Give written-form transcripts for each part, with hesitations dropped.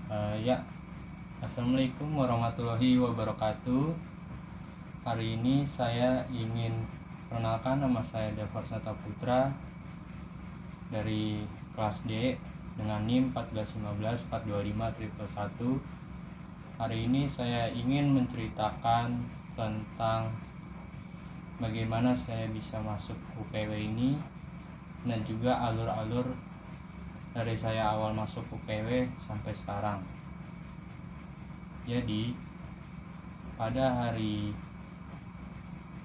Ya, Assalamualaikum warahmatullahi wabarakatuh. Hari ini saya ingin perkenalkan, nama saya Devarsata Putra dari kelas D dengan NIM 141542511. Hari ini saya ingin menceritakan tentang bagaimana saya bisa masuk UPW ini dan juga alur-alur dari saya awal masuk UPW sampai sekarang. Jadi pada hari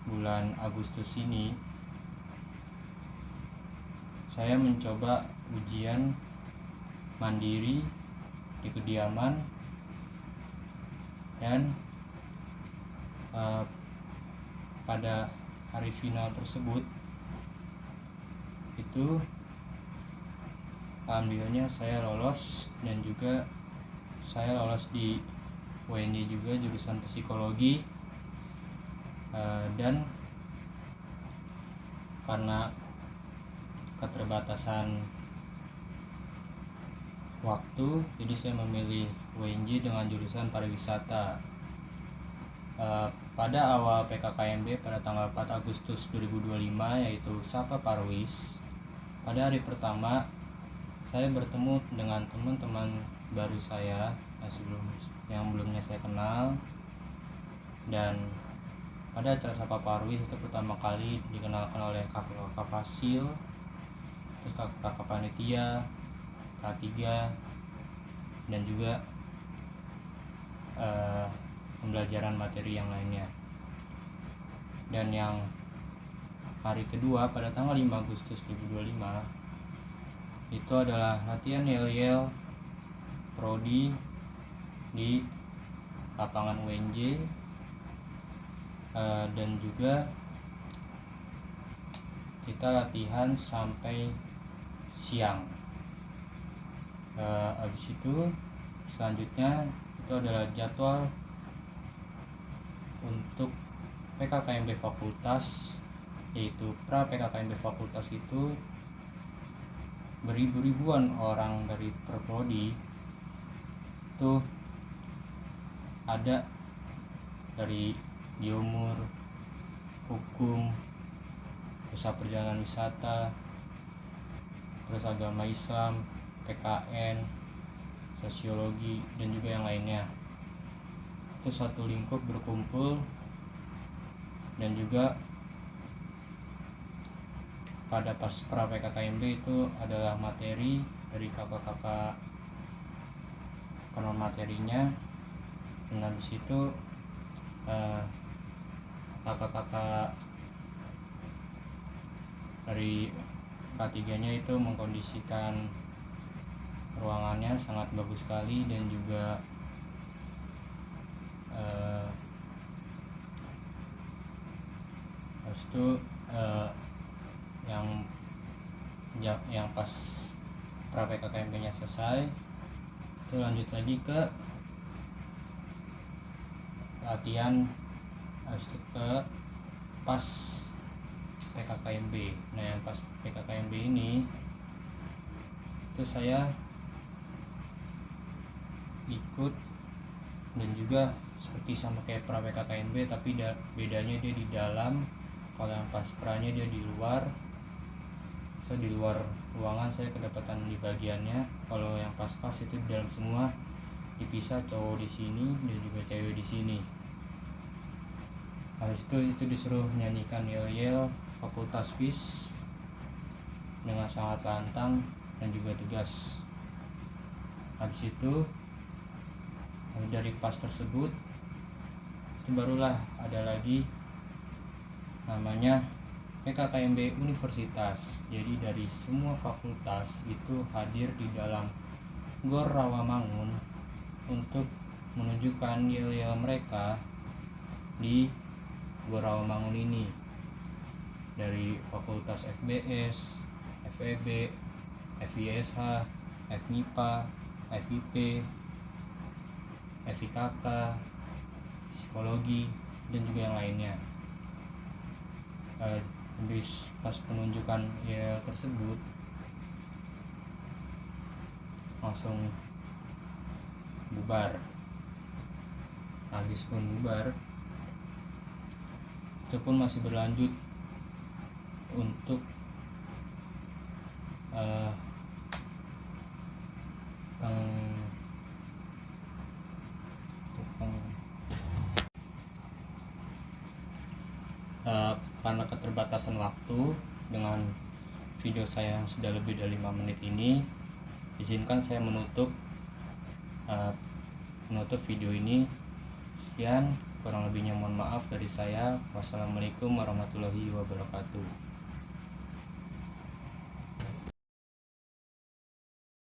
bulan Agustus ini saya mencoba ujian mandiri di kediaman dan pada hari final tersebut itu alhamdulillahnya saya lolos, dan juga saya lolos di UNJ juga, jurusan psikologi. Dan karena keterbatasan waktu, jadi saya memilih UNJ dengan jurusan pariwisata. Pada awal PKKMB pada tanggal 4 Agustus 2025, yaitu Sapa Parwis, pada hari pertama saya bertemu dengan teman-teman baru saya yang belumnya saya kenal. Dan pada acara Sapa Parwis itu pertama kali dikenalkan oleh kakak Fasil, terus kakak panitia, K3, dan juga pembelajaran materi yang lainnya. Dan yang hari kedua pada tanggal 5 Agustus 2025 itu adalah latihan yel-yel prodi di lapangan UNJ, dan juga kita latihan sampai siang. Habis itu selanjutnya itu adalah jadwal untuk PKKMB fakultas, yaitu pra PKKMB fakultas itu beribu-ribuan orang dari perprodi itu ada dari geomur, hukum, usaha perjalanan wisata, terus agama Islam, PKN, sosiologi, dan juga yang lainnya. Itu satu lingkup berkumpul, dan juga pada pas pra PKKMB itu adalah materi dari kakak-kakak kenal materinya. Dan habis itu kakak-kakak dari K3-nya itu mengkondisikan ruangannya sangat bagus sekali, dan juga habis itu yang pas pra PKKMB-nya selesai itu lanjut lagi ke latihan, habis itu ke pas PKKMB. Nah, yang pas PKKMB ini itu saya ikut, dan juga seperti sama kayak pra PKKMB, tapi bedanya dia di dalam. Kalau yang pas pranya dia di luar. Saya di luar ruangan, saya kedapatan di bagiannya. Kalau yang pas itu di dalam semua, dipisah, cowok di sini dan juga cewek di sini. Habis itu disuruh menyanyikan yel-yel fakultas FIS dengan sangat lantang dan juga tegas. Habis itu dari pas tersebut itu barulah ada lagi namanya PKKMB Universitas. Jadi dari semua fakultas itu hadir di dalam Gor Rawamangun untuk menunjukkan yel-yel mereka di Gor Rawamangun ini. Dari fakultas FBS, FEB, FISH, FMIPA, FIP, FIKK, psikologi, dan juga yang lainnya. Habis pas penunjukan ya tersebut langsung bubar. Habis pun bubar, itu pun masih berlanjut untuk karena keterbatasan waktu dengan video saya yang sudah lebih dari 5 menit ini, izinkan saya menutup video ini. Sekian, kurang lebihnya mohon maaf dari saya. Wassalamualaikum warahmatullahi wabarakatuh.